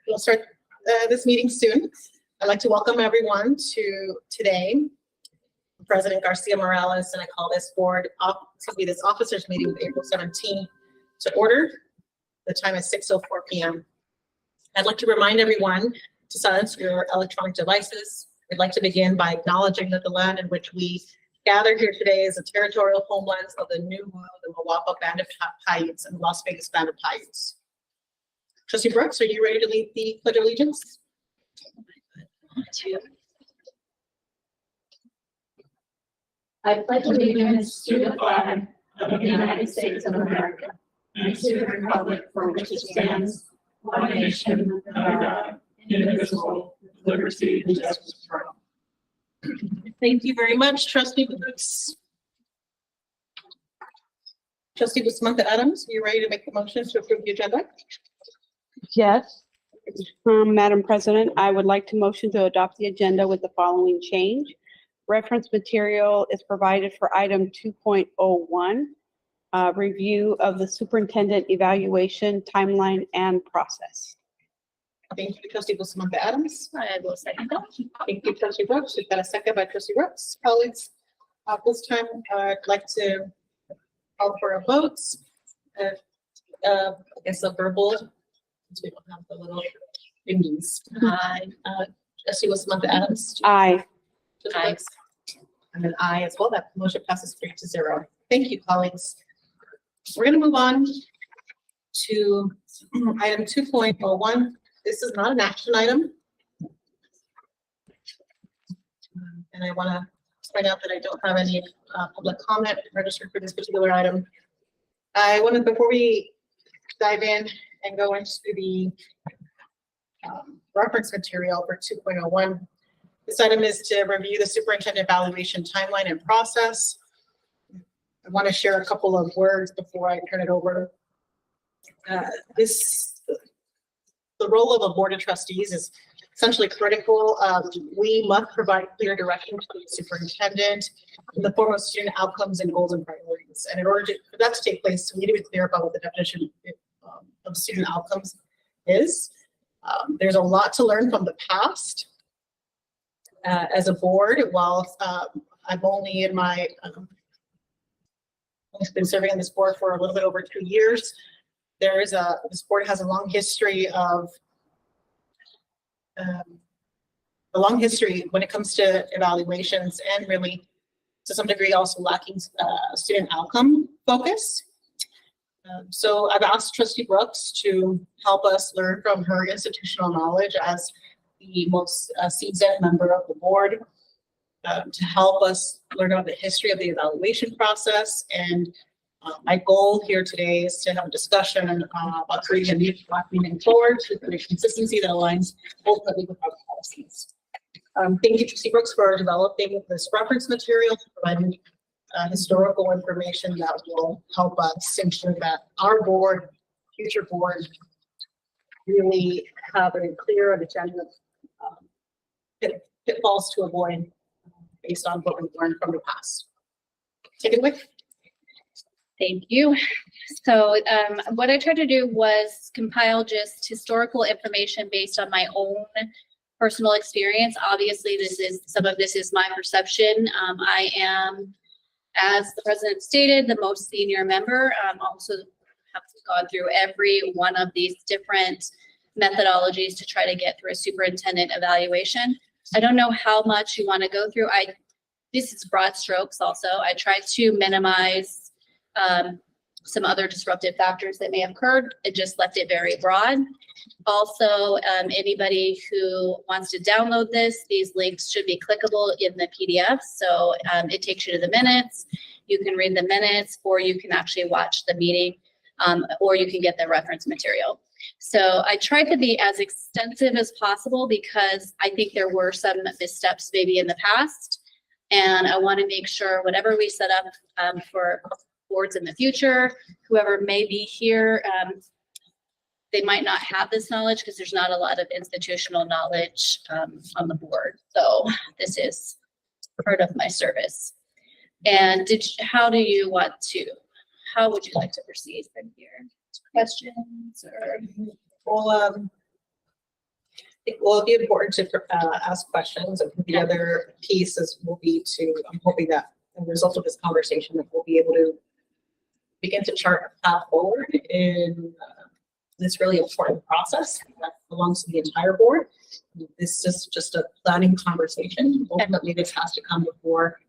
We'll start this meeting soon. I'd like to welcome everyone to today, President Garcia Morales, and I call this this officers meeting of April 17th to order. The time is 6:04 p.m. I'd like to remind everyone to silence your electronic devices. We'd like to begin by acknowledging that the land in which we gather here today is the territorial homelands of the New Woo, the Mawapa Band of Paiutes, and Las Vegas Band of Paiutes. Trustee Brooks, are you ready to lead the Pledge of Allegiance? I pledge allegiance to the flag of the United States of America and to the republic for which it stands, one nation, under God, indivisible, with liberty and justice for all. Thank you very much, Trustee Brooks. Trustee Bustamante Adams, are you ready to make the motion to approve the agenda? Yes. Madam President, I would like to motion to adopt the agenda with the following change. Reference material is provided for item 2.01, review of the superintendent evaluation timeline and process. Thank you, Trustee Bustamante Adams. I will second that. Thank you, Trustee Brooks. We've got a second by Trustee Brooks. Colleagues, this time I'd like to call for a vote. I guess a verbal. We don't have the little thingies. Trustee Bustamante Adams. Aye. Aye. And an aye as well. That motion passes 3-0. Thank you, colleagues. We're going to move on to item 2.01. This is not an action item. And I want to point out that I don't have any public comment registered for this particular item. I want to, before we dive in and go into the reference material for 2.01, this item is to review the superintendent evaluation timeline and process. I want to share a couple of words before I turn it over. The role of a board of trustees is essentially critical. We must provide clear direction to the superintendent in the form of student outcomes and goals and priorities. And in order for that to take place, we need to be clear about what the definition of student outcomes is. There's a lot to learn from the past. As a board, while I've only in my been serving on this board for a little bit over 2 years, this board has a long history of when it comes to evaluations, and really to some degree also lacking student outcome focus. So I've asked Trustee Brooks to help us learn from her institutional knowledge as the most seasoned member of the board, to help us learn about the history of the evaluation process. And my goal here today is to have a discussion about creating a new track moving forward to create consistency that aligns ultimately with our policies. Thank you, Trustee Brooks, for developing this reference material, providing historical information that will help us ensure that our board, future board, really have a clear understanding of pitfalls to avoid based on what we've learned from the past. Take it away. Thank you. So what I tried to do was compile just historical information based on my own personal experience. Obviously, some of this is my perception. I am, as the president stated, the most senior member. Also have gone through every one of these different methodologies to try to get through a superintendent evaluation. I don't know how much you want to go through. This is broad strokes also. I tried to minimize some other disruptive factors that may have occurred. It just left it very broad. Also, anybody who wants to download this, these links should be clickable in the PDF. So it takes you to the minutes. You can read the minutes, or you can actually watch the meeting, or you can get the reference material. So I tried to be as extensive as possible because I think there were some missteps maybe in the past. And I want to make sure whatever we set up for boards in the future, whoever may be here, they might not have this knowledge because there's not a lot of institutional knowledge on the board. So this is part of my service. And how would you like to proceed from here? Questions or? Well, It will be important to ask questions, and the other pieces will be to, I'm hoping that as a result of this conversation, that we'll be able to begin to chart a path forward in this really important process that belongs to the entire board. This is just a planning conversation. Ultimately, this has to come before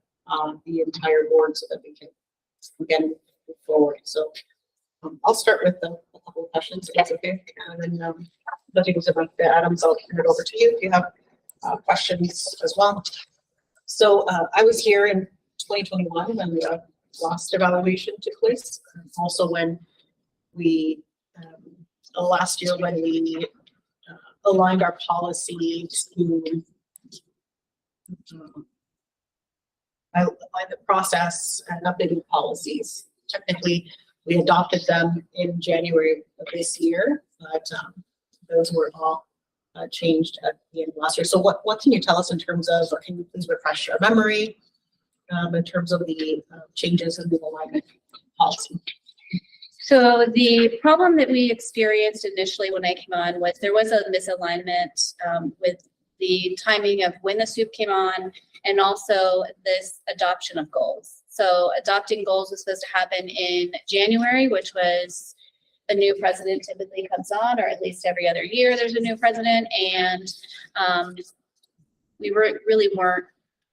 the entire board so that we can again move forward. So I'll start with a couple of questions, if that's okay. And then I think it's about the Adams. I'll turn it over to you if you have questions as well. So I was here in 2021 when the last evaluation took place. Also when we last year when we aligned our policy to outline the process and updating policies. Technically, we adopted them in January of this year, but those were all changed at the end of last year. So what can you tell us in terms of, or can you please refresh our memory in terms of the changes in the alignment policy? So the problem that we experienced initially when I came on was there was a misalignment with the timing of when the soup came on and also this adoption of goals. So adopting goals was supposed to happen in January, which was a new president typically comes on, or at least every other year there's a new president. And we really weren't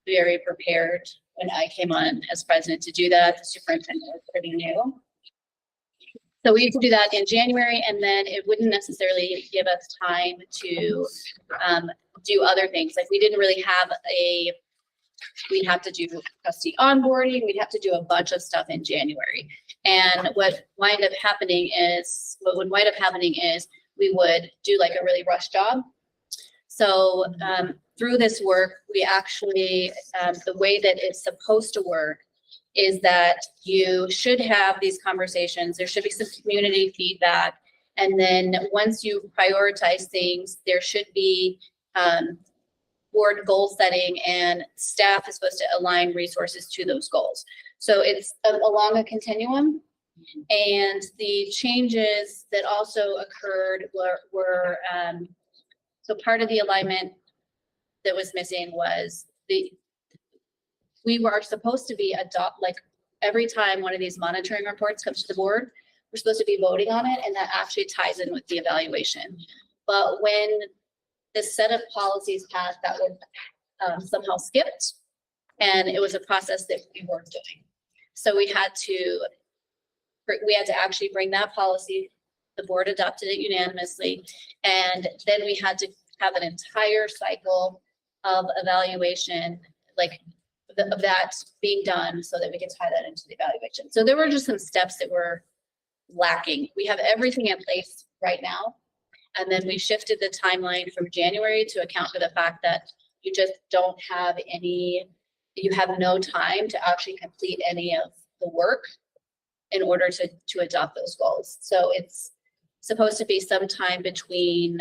very prepared when I came on as president to do that. The superintendent was pretty new. So we used to do that in January, and then it wouldn't necessarily give us time to do other things. Like we didn't really have we'd have to do trustee onboarding. We'd have to do a bunch of stuff in January. And what would wind up happening is we would do like a really rush job. So through this work, we actually, the way that it's supposed to work is that you should have these conversations. There should be some community feedback. And then once you prioritize things, there should be board goal setting, and staff is supposed to align resources to those goals. So it's along a continuum. And the changes that also occurred were so part of the alignment that was missing was we were supposed to be like every time one of these monitoring reports comes to the board, we're supposed to be voting on it, and that actually ties in with the evaluation. But when the set of policies passed, that was somehow skipped, and it was a process that we weren't doing. So we had to actually bring that policy. The board adopted it unanimously, and then we had to have an entire cycle of evaluation, like of that being done, so that we could tie that into the evaluation. So there were just some steps that were lacking. We have everything in place right now. And then we shifted the timeline from January to account for the fact that you just don't have you have no time to actually complete any of the work in order to adopt those goals. So it's supposed to be sometime between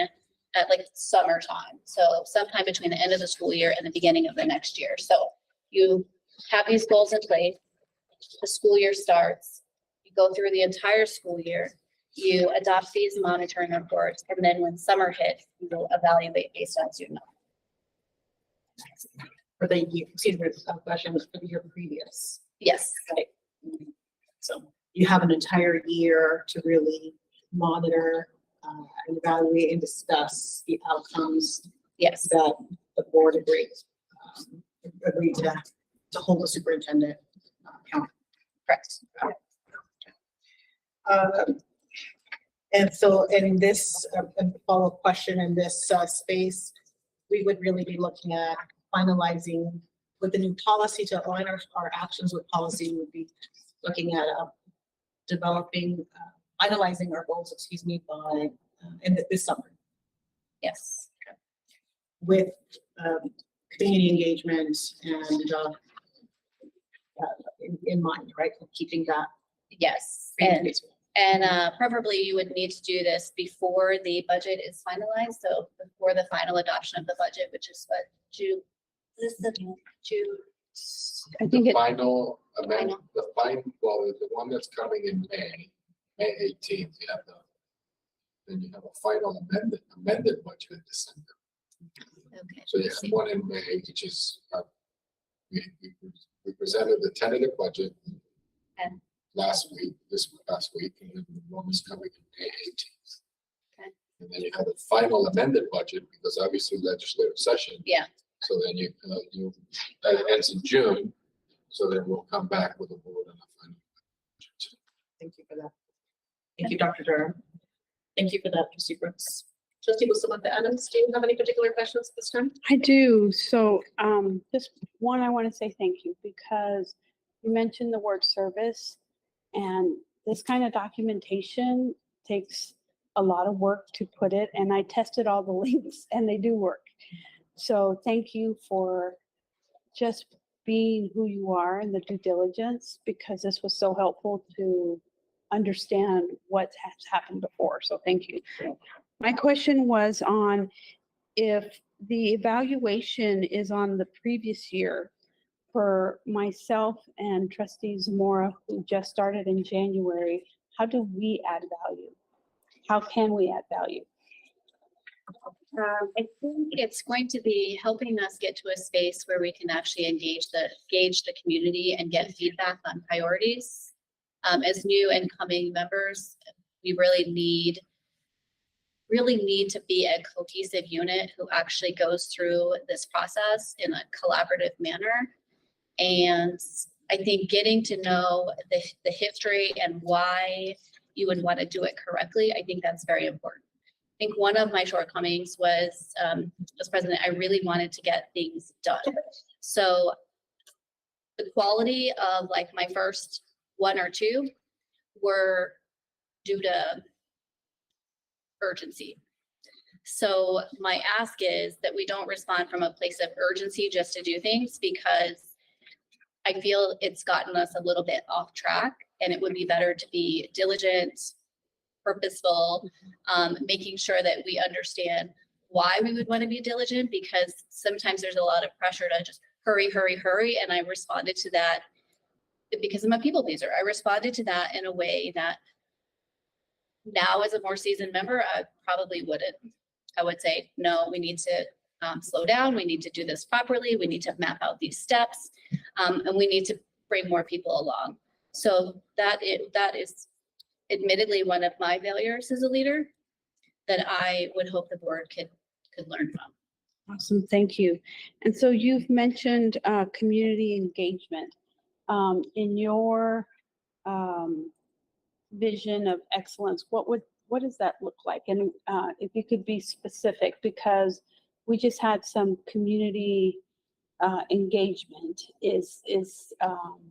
like summertime. So sometime between the end of the school year and the beginning of the next year. So you have these goals in place, the school year starts, you go through the entire school year, you adopt these monitoring reports, and then when summer hits, you will evaluate based on student outcomes. For the year, excuse me, questions for the year previous. Yes. Right. So you have an entire year to really monitor and evaluate and discuss the outcomes. Yes. That the board agreed to hold the superintendent accountable. Correct. And so in this follow-up question in this space, we would really be looking at finalizing with the new policy to align our actions with policy. We would be looking at developing, finalizing our goals, excuse me, by this summer. Yes. With community engagement and in mind, right? Keeping that. Yes. And preferably you would need to do this before the budget is finalized. So before the final adoption of the budget, which is what, June? Is this June? I think The final amendment, the one that's coming in May 18th, then you have a final amended budget in December. Okay. So you have one in May, which is, we presented the tentative budget Okay. this past week, and then the one is coming in May 18th. Okay. And then you have a final amended budget, because obviously legislative session. Yeah. So then that ends in June, so then we'll come back with a board and a final budget. Thank you for that. Thank you, Dr. Durham. Thank you for that, Trustee Brooks. Trustee Bustamante Adams, do you have any particular questions this time? I do. So, just one, I want to say thank you because you mentioned the word service, and this kind of documentation takes a lot of work to put it, and I tested all the links and they do work. So thank you for just being who you are and the due diligence, because this was so helpful to understand what has happened before. So thank you. My question was on if the evaluation is on the previous year for myself and Trustee Zamora, who just started in January, how do we add value? How can we add value? I think it's going to be helping us get to a space where we can actually gauge the community and get feedback on priorities. As new incoming members, we really need to be a cohesive unit who actually goes through this process in a collaborative manner. And I think getting to know the history and why you would want to do it correctly, I think that's very important. I think one of my shortcomings was, as president, I really wanted to get things done. So the quality of like my first one or two were due to urgency. So my ask is that we don't respond from a place of urgency just to do things, because I feel it's gotten us a little bit off track, and it would be better to be diligent, purposeful, making sure that we understand why we would want to be diligent, because sometimes there's a lot of pressure to just hurry, hurry, hurry. And I responded to that because I'm a people pleaser. I responded to that in a way that now, as a more seasoned member, I probably wouldn't. I would say, no, we need to slow down. We need to do this properly. We need to map out these steps, and we need to bring more people along. So that is admittedly one of my failures as a leader that I would hope the board could learn from. Awesome, thank you. And so you've mentioned community engagement. In your vision of excellence, what does that look like? And if you could be specific, because we just had some community engagement.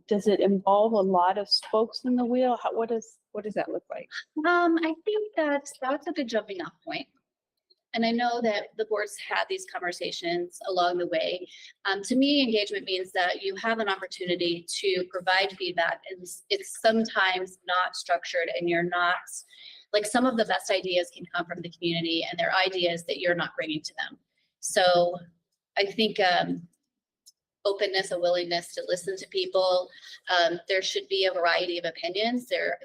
Does it involve a lot of spokes in the wheel? What does that look like? I think that's a good jumping off point. And I know that the boards had these conversations along the way. To me, engagement means that you have an opportunity to provide feedback, and it's sometimes not structured, and you're not, like, some of the best ideas can come from the community, and they're ideas that you're not bringing to them. So I think openness, a willingness to listen to people. There should be a variety of opinions. There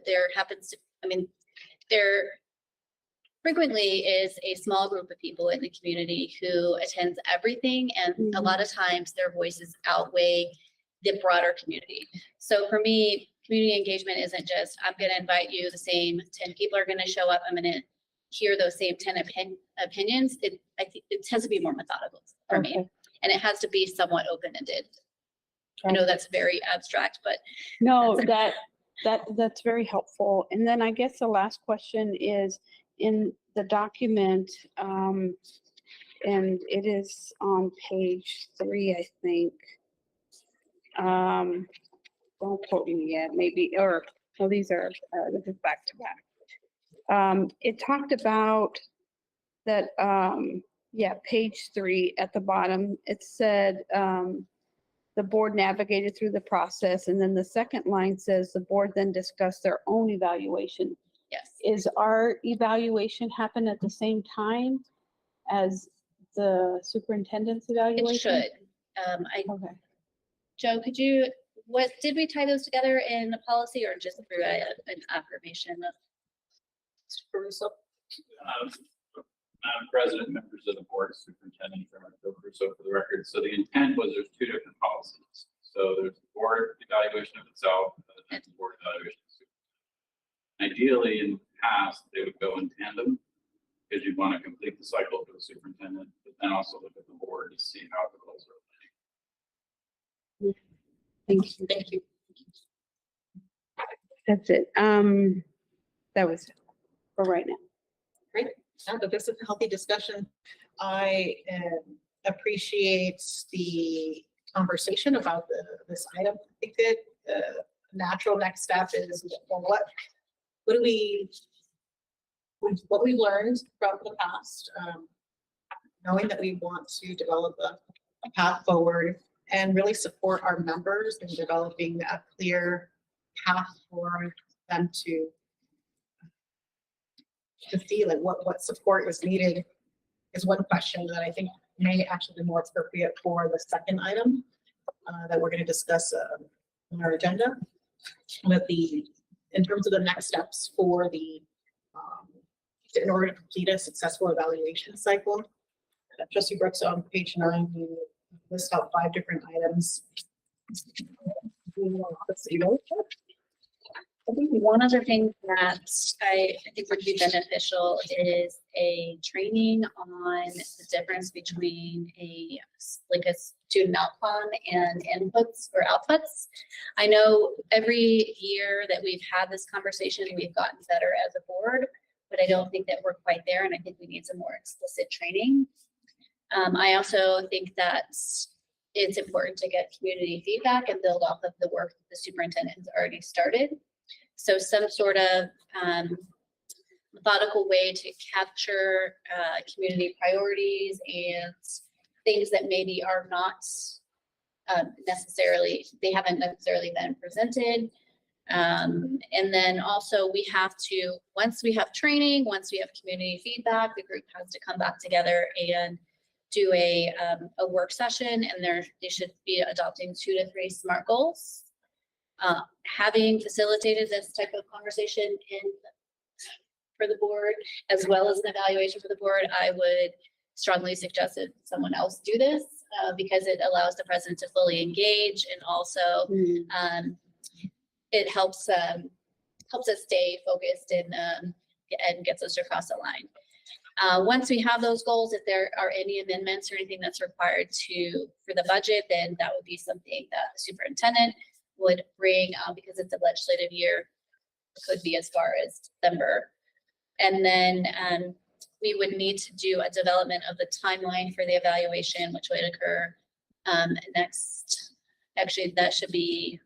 frequently is a small group of people in the community who attends everything, and a lot of times their voices outweigh the broader community. So for me, community engagement isn't just, I'm going to invite you, the same 10 people are going to show up, I'm going to hear those same 10 opinions. I think it has to be more methodical for me, and it has to be somewhat open-ended. I know that's very abstract, but no, that's very helpful. And then I guess the last question is, in the document, and it is on page 3, I think. Don't quote me yet, maybe, or no, these are this is back to back. It talked about that, page 3 at the bottom. It said the board navigated through the process, and then the second line says the board then discussed their own evaluation. yes. Is our evaluation happen at the same time as the superintendent's evaluation? It should. Okay. Joe, did we tie those together in the policy, or just through an affirmation? For yourself. Madam President, members of the board, superintendent, Chairman Filker. So for the record, so the intent was there's two different policies. So there's the board evaluation of itself and the board evaluation of the superintendent. Ideally, in the past, they would go in tandem because you'd want to complete the cycle for the superintendent, but then also look at the board to see how the goals are playing. Thank you. Thank you. That's it. That was it for right now. Great. Now that this is a healthy discussion, I appreciate the conversation about this item. I think that the natural next step is, well, what we learned from the past, knowing that we want to develop a path forward and really support our members in developing a clear path for them to see like what support is needed is one question that I think may actually be more appropriate for the second item that we're going to discuss on our agenda. With in terms of the next steps for in order to complete a successful evaluation cycle. Trustee Brooks, on page 9, we list out 5 different items. I think one other thing that I think would be beneficial is a training on the difference between a student outcome and inputs or outputs. I know every year that we've had this conversation, we've gotten better as a board, but I don't think that we're quite there, and I think we need some more explicit training. I also think that it's important to get community feedback and build off of the work that the superintendent has already started. So some sort of methodical way to capture community priorities and things that maybe are not they haven't necessarily been presented. And then also we have to, once we have training, once we have community feedback, the group has to come back together and do a work session, and they should be adopting 2 to 3 SMART goals. Having facilitated this type of conversation for the board, as well as an evaluation for the board, I would strongly suggest that someone else do this because it allows the president to fully engage, and also it helps us stay focused and gets us across the line. Once we have those goals, if there are any amendments or anything that's required for the budget, then that would be something that the superintendent would bring because it's a legislative year. It could be as far as December. And then we would need to do a development of the timeline for the evaluation, which would occur next. Actually, that should be,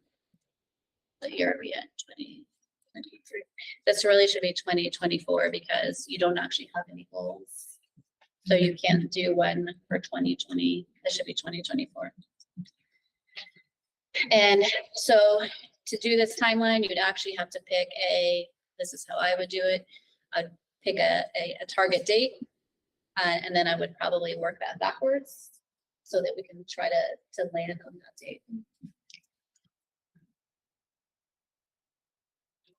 what year are we at? 2023. This really should be 2024 because you don't actually have any goals. So you can't do one for 2020. That should be 2024. And so to do this timeline, you'd actually have to pick this is how I would do it. I'd pick a target date, and then I would probably work that backwards so that we can try to land on that date.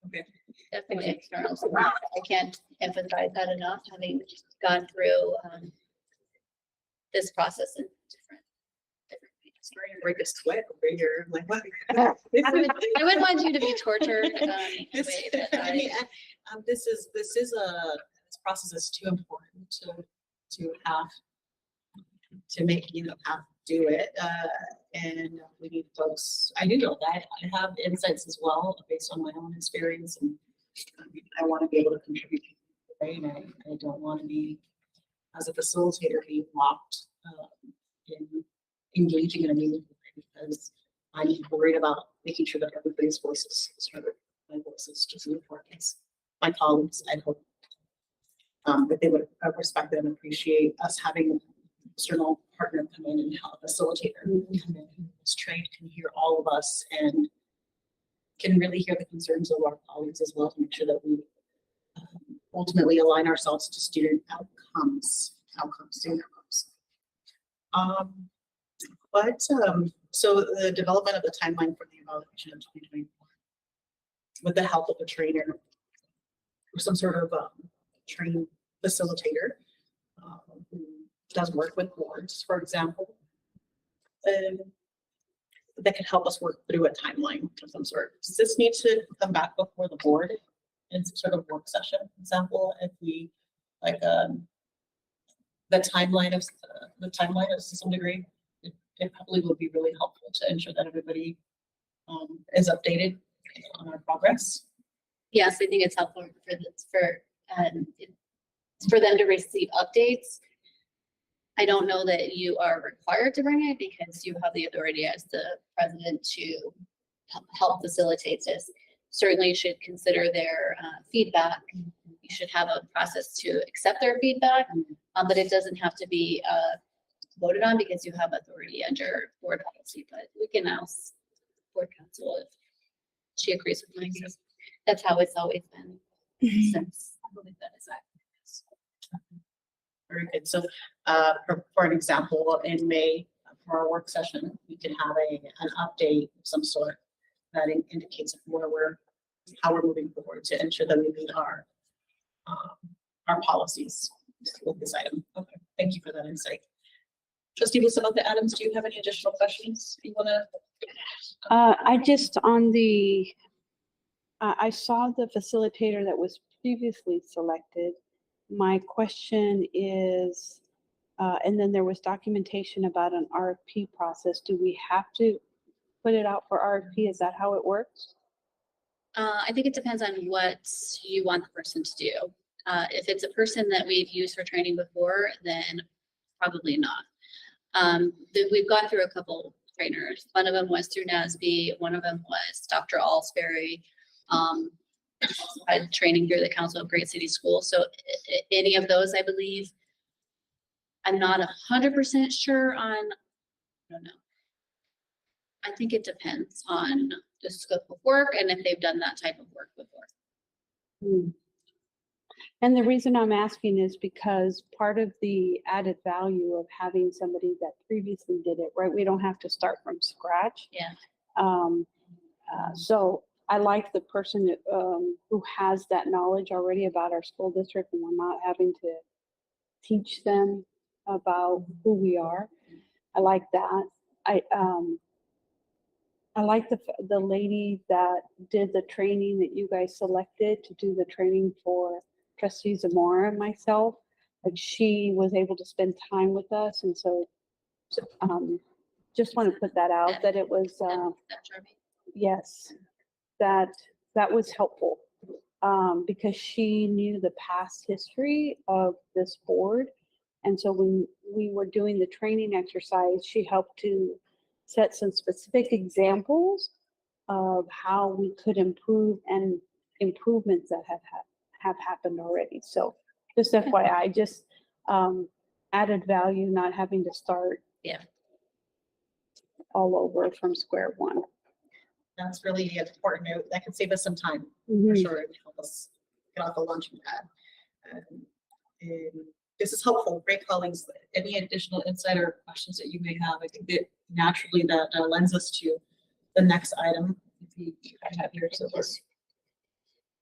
Okay. Definitely external support. I can't emphasize that enough, having gone through this process in different ways. Starting to break a sweat over here. I'm like, what? I would want you to be tortured in a This, way that I mean, this process is too important to have to make have do it. And we need folks. I do know that I have insights as well based on my own experience, and I want to be able to contribute. Right? I don't want to be, as a facilitator, be locked in engaging in a meaningful way because I'm worried about making sure that everybody's voices is heard. My voice is just as important as my colleagues. I hope that they would respect and appreciate us having an external partner come in and help facilitate come in who's trained, can hear all of us, and can really hear the concerns of our colleagues as well to make sure that we ultimately align ourselves to student outcomes, student outcomes. So the development of the timeline for the evaluation of 2024 with the help of a trainer or some sort of trained facilitator does work with boards, for example. That could help us work through a timeline of some sort. Does this need to come back before the board in some sort of work session? For example, if we like the timeline of to some degree, it probably would be really helpful to ensure that everybody is updated on our progress. Yes, I think it's helpful for them to receive updates. I don't know that you are required to bring it because you have the authority as the president to help facilitate this. Certainly you should consider their feedback. You should have a process to accept their feedback, but it doesn't have to be voted on because you have authority under board policy, but we can ask board counsel if she agrees with me. That's how it's always been since I believe that is accurate. Very good. So for an example, in May, for our work session, we could have an update of some sort that indicates how we're moving forward to ensure that we meet our policies with this item. Okay, thank you for that insight. Trustee Bustamante Adams, do you have any additional questions you want to? I just I saw the facilitator that was previously selected. My question is, and then there was documentation about an RFP process. Do we have to put it out for RFP? Is that how it works? I think it depends on what you want the person to do. If it's a person that we've used for training before, then probably not. We've gone through a couple trainers. One of them was through NASB. One of them was Dr. Alsbury. Also had training through the Council of Great City Schools. So any of those, I believe. I'm not 100% sure on, I don't know. I think it depends on the scope of work and if they've done that type of work before. And the reason I'm asking is because part of the added value of having somebody that previously did it, right? We don't have to start from scratch. Yeah. So I like the person who has that knowledge already about our school district, and we're not having to teach them about who we are. I like that. I like the lady that did the training that you guys selected to do the training for Trustee Zamora and myself. Like, she was able to spend time with us, and so just want to put that out that it was yes, that was helpful because she knew the past history of this board, and so when we were doing the training exercise, she helped to set some specific examples of how we could improve and improvements that have happened already. So just FYI, just added value, not having to start all over from square one. That's really an important note. That could save us some time for sure and help us get off the launching pad. And this is helpful. Great colleagues. Any additional insight or questions that you may have? I think that naturally that lends us to the next item. If I have here, so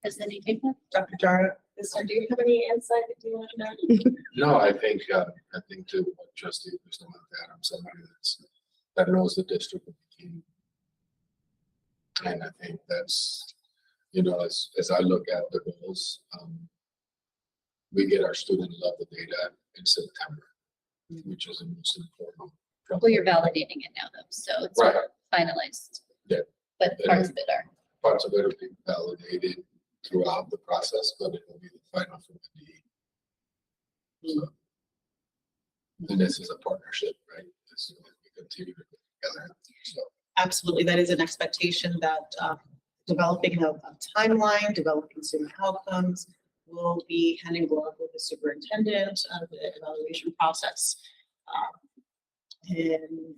Does anything? Dr. Jara, do you have any insight that you want to know? No, I think to what Trustee Bustamante Adams, somebody that knows the district of the team. And I think that's, as I look at the goals, we get our student level data in September, which is the most important. Well, you're validating it now, though, so it's Right. finalized. Yeah. But parts of it are. Parts of it will be validated throughout the process, but it will be the final for the DE. So, and this is a partnership, right? This is what we continue to work together. So. Absolutely, that is an expectation that developing a timeline, developing student outcomes will be hand in glove with the superintendent of the evaluation process. And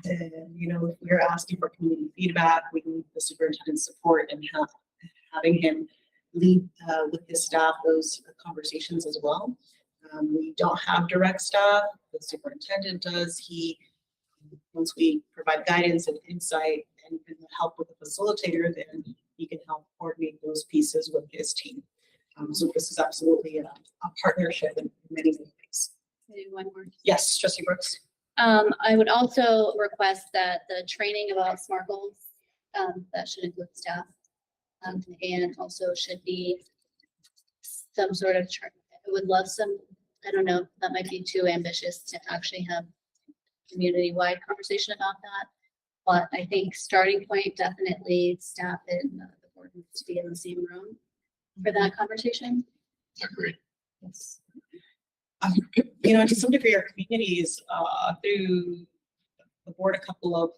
if we're asking for community feedback, we need the superintendent's support and having him lead with his staff those conversations as well. We don't have direct staff, the superintendent does. Once we provide guidance and insight and help with the facilitator, then he can help coordinate those pieces with his team. So this is absolutely a partnership in many ways. I do one more. Yes, trustee Brooks. I would also request that the training about SMART goals, that should include staff. And also should be some sort of, I would love some, I don't know, that might be too ambitious to actually have community-wide conversation about that. But I think starting point, definitely staff and the board needs to be in the same room for that conversation. Agreed. Yes. To some degree, our communities, through the board a couple of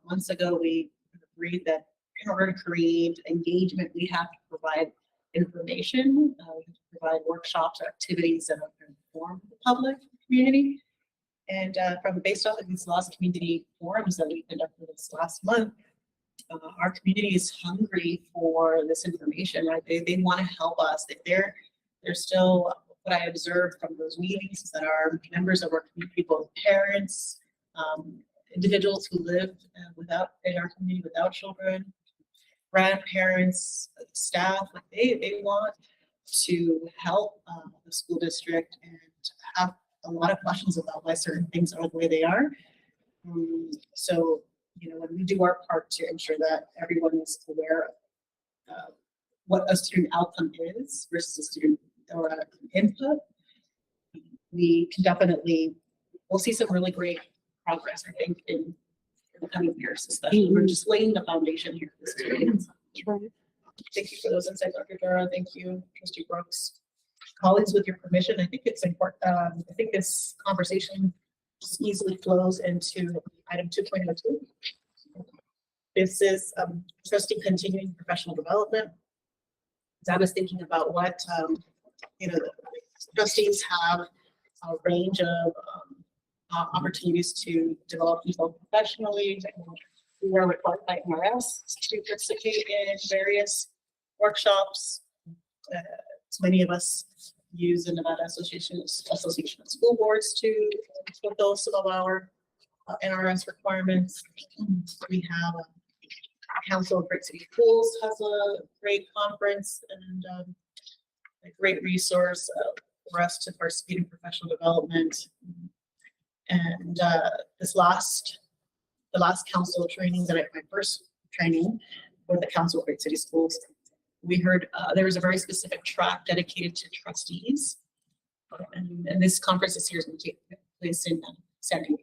months ago, we agreed that in order to create engagement, we have to provide information, we have to provide workshops, activities that inform the public community. And based off of these last community forums that we conducted this last month, our community is hungry for this information, right? They want to help us. They're still, what I observed from those meetings is that our members of our community, both parents, individuals who live in our community without children, grandparents, staff, like they want to help the school district and have a lot of questions about why certain things are the way they are. So, when we do our part to ensure that everyone is aware of what a student outcome is versus a student or input, we can we'll see some really great progress, I think, in the coming years, especially. We're just laying the foundation here. Thank you for those insights, Dr. Dara. Thank you, Trustee Brooks. Colleagues, with your permission, I think it's important. I think this conversation just easily flows into item 2.02. This is trustee continuing professional development. As I was thinking about what trustees have a range of opportunities to develop themselves professionally. We are required by MRS to participate in various workshops. So many of us use the Nevada Association of School Boards to fulfill some of our NRS requirements. We have Council of Great City Schools has a great conference and a great resource for us to participate in professional development. And the last council training my first training with the Council of Great City Schools, we heard there was a very specific track dedicated to trustees. And this conference this year is going to take place in San Diego.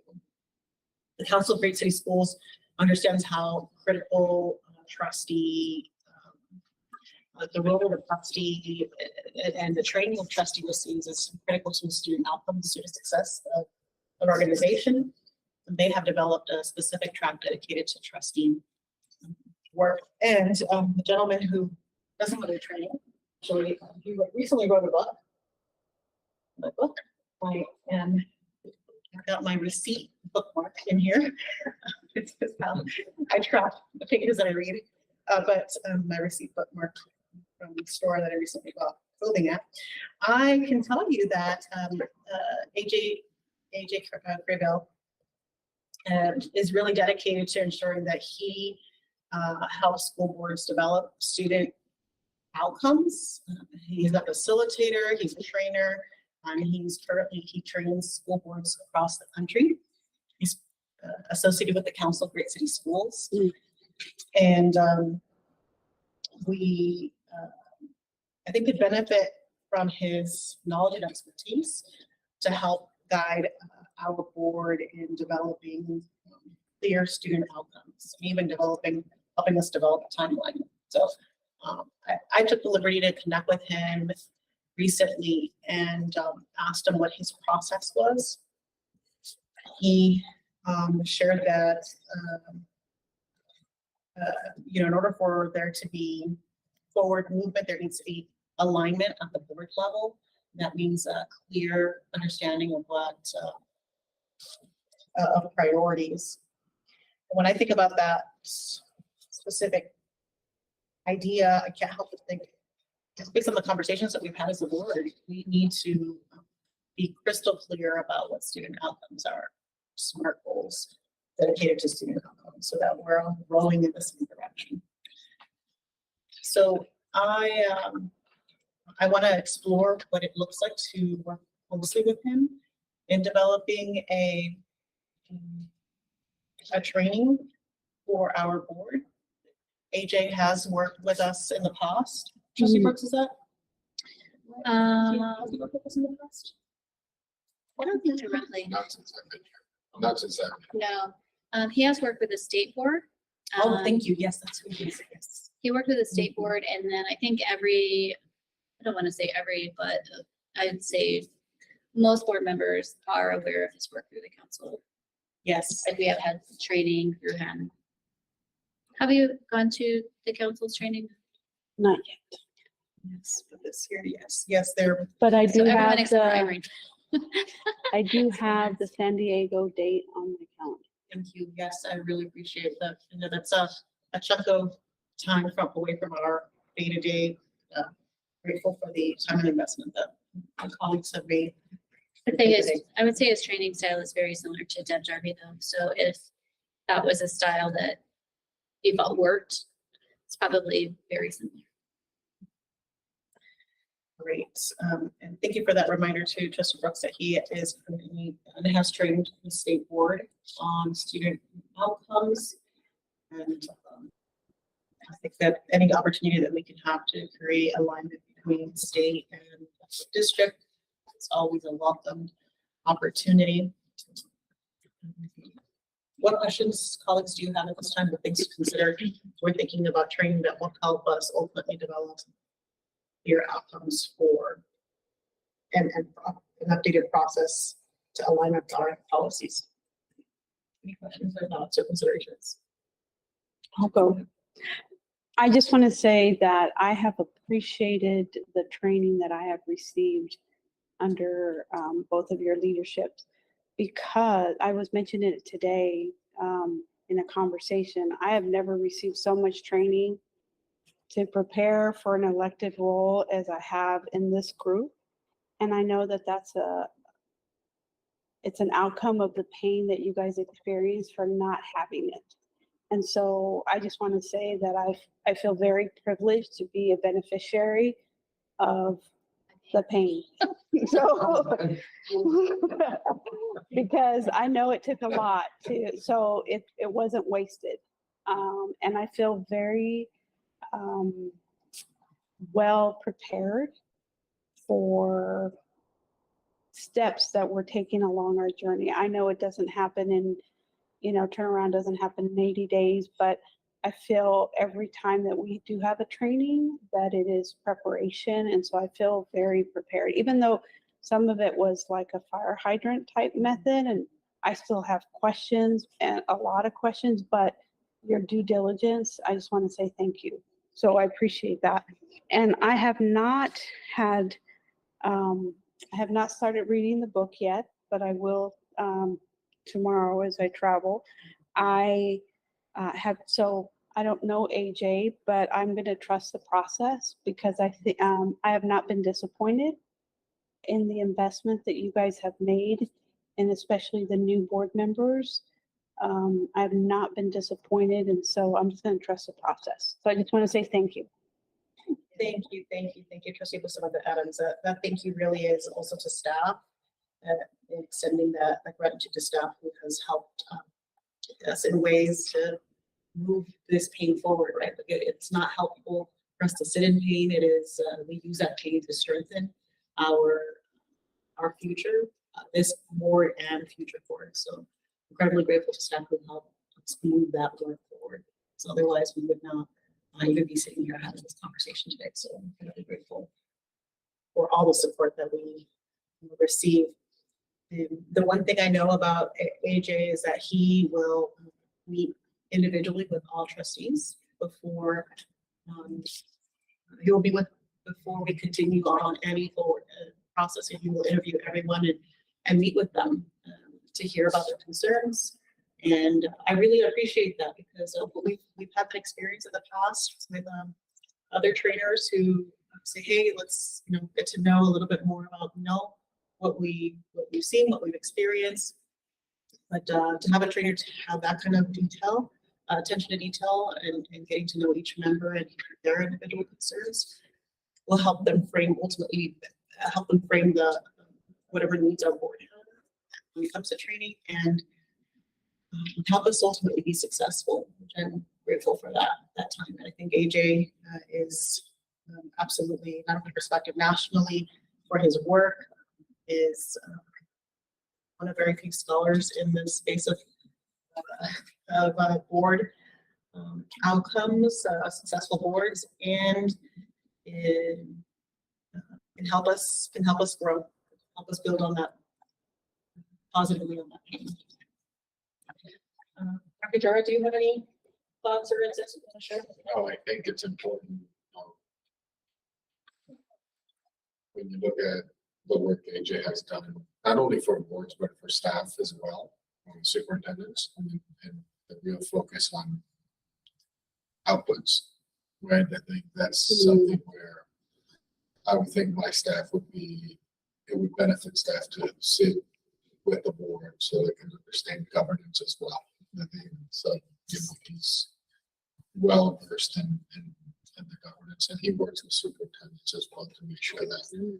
The Council of Great City Schools understands how critical trustee, the role of the trustee and the training of trustee receives is critical to student outcomes, student success of an organization. And they have developed a specific track dedicated to trustee work. And the gentleman who does some of the training, actually, he recently wrote a book. I've got my receipt bookmark in here. It's just how I track the pages that I read. But my receipt bookmark from the store that I recently bought clothing at. I can tell you that AJ Crabell is really dedicated to ensuring that he helps school boards develop student outcomes. He's a facilitator, he's a trainer, and he trains school boards across the country. He's associated with the Council of Great City Schools. And I think we benefit from his knowledge and expertise to help guide our board in developing clear student outcomes, and even helping us develop a timeline. So I took the liberty to connect with him recently and asked him what his process was. He shared that in order for there to be forward movement, there needs to be alignment at the board level. That means a clear understanding of what of priorities. When I think about that specific idea, I can't help but think, just based on the conversations that we've had as a board, we need to be crystal clear about what student outcomes are, SMART goals dedicated to student outcomes, so that we're all rowing in the same direction. So I want to explore what it looks like to work closely with him in developing a training for our board. AJ has worked with us in the past. Trustee Brooks, is that? Has he worked with us in the past? I don't think directly. Not since I've been here. Not since I've been No, he has worked with the state board. Oh, thank you. Yes, that's who he is. Yes. He worked with the state board, and then I think I don't want to say every, but I'd say most board members are aware of his work through the council. Yes. Like we have had training through him. Have you gone to the council's training? Not yet. Yes, for this year, yes. Yes, they're, But I So do everyone have except for the, Irene. I do have the San Diego date on my calendar. thank you. Yes, I really appreciate that. You know, that's a chunk of time from away from our day-to-day. Grateful for the time and investment that my colleagues have made. I would say his training style is very similar to Deb Darby though. So if that was a style that you felt worked, it's probably very similar. Great. And thank you for that reminder to Trustee Brooks that he is currently and has trained the state board on student outcomes. And I think that any opportunity that we can have to create alignment between state and district is always a welcome opportunity. What questions, colleagues, do you have at this time? What things to consider? We're thinking about training that will help us ultimately develop your outcomes for and an updated process to align with our policies. Any questions or thoughts or considerations? I'll go. I just want to say that I have appreciated the training that I have received under both of your leaderships, because I was mentioning it today in a conversation. I have never received so much training to prepare for an elected role as I have in this group. And I know that it's an outcome of the pain that you guys experience for not having it. And so I just want to say that I feel very privileged to be a beneficiary of the pain. So, because I know it took a lot so it wasn't wasted. And I feel very well prepared for steps that we're taking along our journey. I know it doesn't happen in, turnaround doesn't happen in 80 days, but I feel every time that we do have a training that it is preparation. And so I feel very prepared, even though some of it was like a fire hydrant type method. And I still have questions and a lot of questions, but your due diligence, I just want to say thank you. So I appreciate that. And I have not started reading the book yet, but I will tomorrow as I travel. I don't know AJ, but I'm going to trust the process, because I think I have not been disappointed in the investment that you guys have made, and especially the new board members. I have not been disappointed, and so I'm just going to trust the process. So I just want to say thank you. Thank you, Trustee Bustamante Adams. That thank you really is also to staff, extending that gratitude to staff who has helped us in ways to move this pain forward, right? It's not helpful for us to sit in pain. It is, we use that pain to strengthen our future, this board and future forward. So incredibly grateful to staff who helped us move that work forward. So otherwise we would not even be sitting here having this conversation today. So I'm incredibly grateful for all the support that we receive. And the one thing I know about AJ is that he will meet individually with all trustees before he will be with before we continue on any forward process. And he will interview everyone and meet with them to hear about their concerns. And I really appreciate that, because we've had that experience in the past with other trainers who say, hey, let's get to know a little bit more about what we've seen, what we've experienced. But to have a trainer to have that kind of detail, attention to detail, and getting to know each member and their individual concerns will help them frame the whatever needs our board have. when it comes to training and help us ultimately be successful, which I'm grateful for that time. And I think AJ is absolutely, not only perspective nationally for his work, is one of very few scholars in the space of board outcomes, successful boards, and can help us grow, help us build on that positively on that. Dr. Jara, do you have any thoughts or insights you want to share? No, I think it's important, when you look at the work AJ has done, not only for boards, but for staff as well, superintendents, and the real focus on outputs, right? I think that's something where I would think my staff it would benefit staff to sit with the board so they can understand governance as well. I think so, he's well versed in the governance, and he works with superintendents as well to make sure that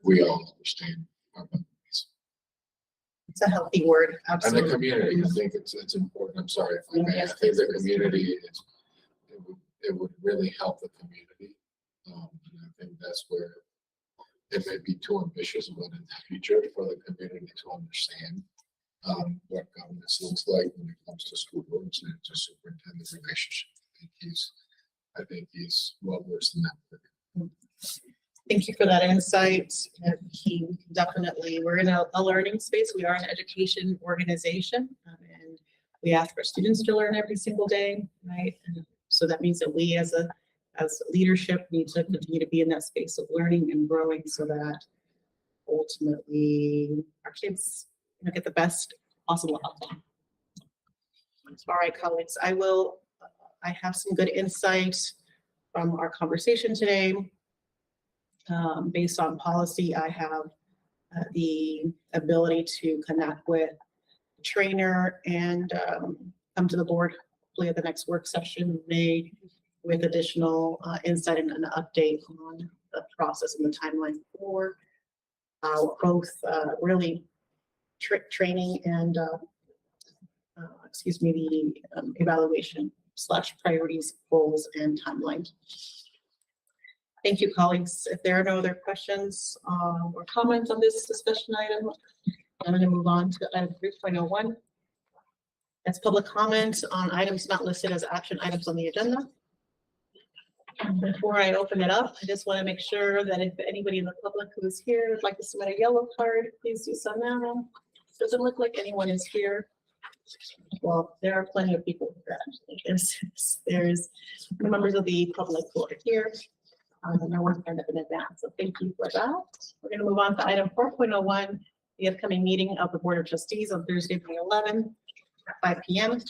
we all understand our boundaries. It's a healthy word, And absolutely. the community, I think it's important. I'm sorry if I may. I think the community it would really help the community. And I think that's where it may be too ambitious, but in the future for the community to understand what governance looks like when it comes to school boards and to superintendent relationship. I think he's well versed in that. Thank you for that insight. He definitely, we're in a learning space. We are an education organization, and we ask our students to learn every single day, right? And so that means that we as leadership need to continue to be in that space of learning and growing so that ultimately our kids get the best possible outcome. All right, colleagues, I have some good insight from our conversation today. Based on policy, I have the ability to connect with the trainer and come to the board hopefully at the next work session in May with additional insight and an update on the process and the timeline for both really training and the evaluation / priorities, goals, and timeline. Thank you, colleagues. If there are no other questions or comments on this discussion item, I'm going to move on to item 3.01. That's public comment on items not listed as action items on the agenda. Before I open it up, I just want to make sure that if anybody in the public who is here would like to submit a yellow card, please do so now. Doesn't look like anyone is here. Well, there are plenty of people here actually. There's members of the public who are here. No one signed up in advance, so thank you for that. We're going to move on to item 4.01, the upcoming meeting of the Board of Trustees on Thursday, May 11th at 5 p.m.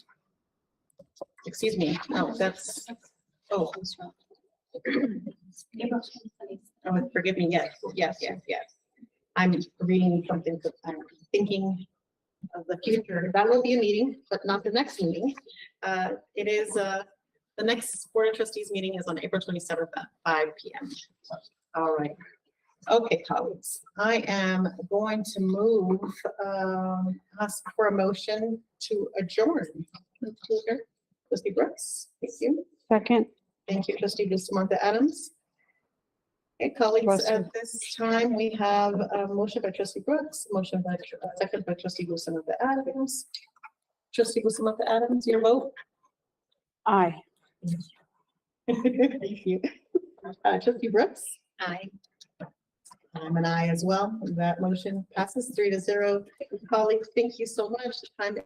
Excuse me. Oh, that's. Oh. Oh, forgive me. Yes. I'm reading something because I'm thinking of the future. That will be a meeting, but not the next meeting. It is the next Board of Trustees meeting is on April 27th at 5 p.m. All right. Okay, colleagues. I am going to move, ask for a motion to adjourn. Trustee Brooks, thank you. Second. Thank you, Trustee Bustamante Adams. Okay, colleagues, at this time, we have a motion by Trustee Brooks, second by Trustee Bustamante Adams. Trustee Bustamante Adams, your vote? Aye. Thank you. Trustee Brooks? Aye. I'm an aye as well. That motion passes 3-0. Colleagues, thank you so much. The time